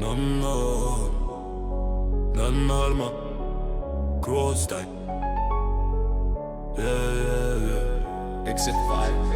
نهار نهار ما كروس تايم Exit 5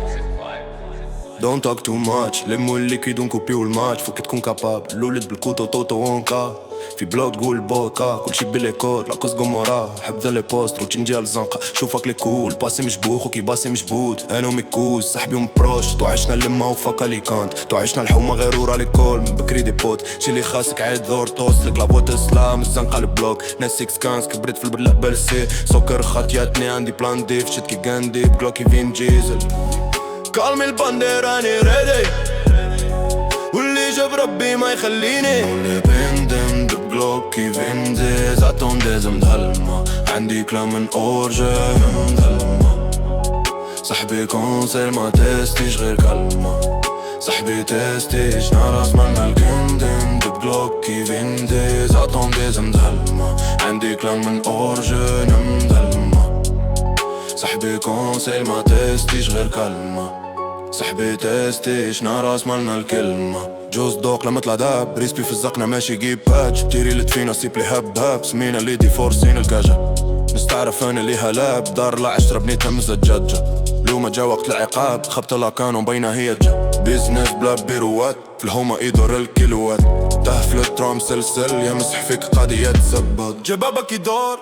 Don't talk too much لموا الليكويد ونكوبيو الماتش فوك تكون كابابل الولد بالكوتو توتو وونكا في بلوك تقول بوكا كلشي باليكود لاكوس قمورا حب لي بوست روتين ديال الزنقة شوفك لي كول باسي مشبوخ وكي باسي مشبوت انا وميكوز صاحبي ومبروش تو عشنا اللمة وفاكا لي كانت تو عشنا الحومة غير ورا لي كول من بكري دي بوت شي لي خاسك عيد دور توصلك لابوت اسلام الزنقة البلوك ناس 6 كانس كبرت في البلاد بالسي سكر خاطياتني عندي بلان ديف شت كي غاندي بلوكي فين جيزل كالمي الباندير راني ريدي واللي جاب ربي ما يخليني واللي بندم بلوكي فين ديز اتونديز مدهلمة عندي كلام من اورجن مدهلمة صاحبي كونسيل ما تستيش غير كلمة صاحبي تستيش ناراس مالنا الكندن بلوكي فين ديز اتونديز مدهلمة عندي كلام من اورجن مدهلمة صاحبي كونسيل ما تستيش غير كلمة صاحبي تستيش ناراس مالنا الكلمة جوز دوق لما طلع داب ريسبي في الزقنا ماشي جيب باتش تيري لتفينا سيبلي هاب هاب سمينا اللي دي فورسين الكاجة نستعرف انا اللي هلاب دار لا 10 بنيتها مزجاجة لو ما جا وقت العقاب خبط لا كانوا بينا هي جا بيزنس بلا بيروات في الهوما يدور الكيلوات تهفل الترام سلسل يمسح فيك قاضي يتثبت جبابك يدور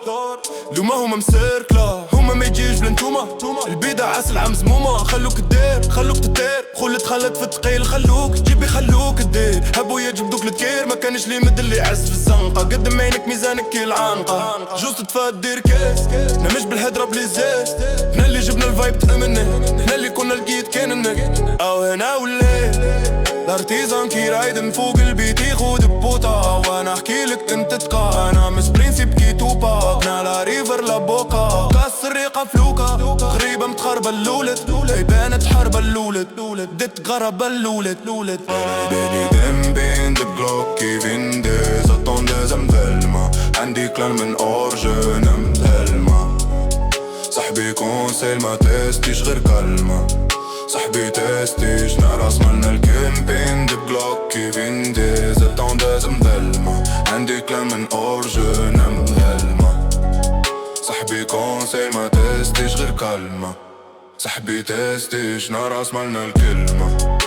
لو ما هما مسيركلا هما ما يجيش بلنتوما البيضة عسل عم زمومة خلوك تدير خلوك تدير خل تخلت في الثقيل خلوك جيبي خلوك تدير هبويا جبدوك لتكير ما كانش لي مد اللي عز في الزنقة قدم عينك ميزانك كي العنقة جوز تتفاد دير كيس انا مش بالهدرة بليزيست احنا اللي جبنا الفايب تأمني احنا اللي كنا لقيت كان النك او هنا والليل الارتيزان كي رايدن فوق البيت يخود ببوطة وانا احكي لك انت تقا انا مش برينسيب كي توبا نالا ريفر لبوكا كاس الريقة فلوكا غريبة متخربة اللولد بانت حربة اللولد دت غربة اللولد بيني بين دي بلوكي فين ديز اتونديز مدلمة عندي كلان من اورجن مدلمة صاحبي كونسيل ما تستيش غير كلمة صاحبي تستيش ناراس مالنا الكامبين دي بلوكي فين ديز اتونديز مدلمة عندي كلام من اورجن مدلمة صاحبي كونسيل ما تستيش غير كلمة صاحبي تستيش ناراس مالنا الكلمة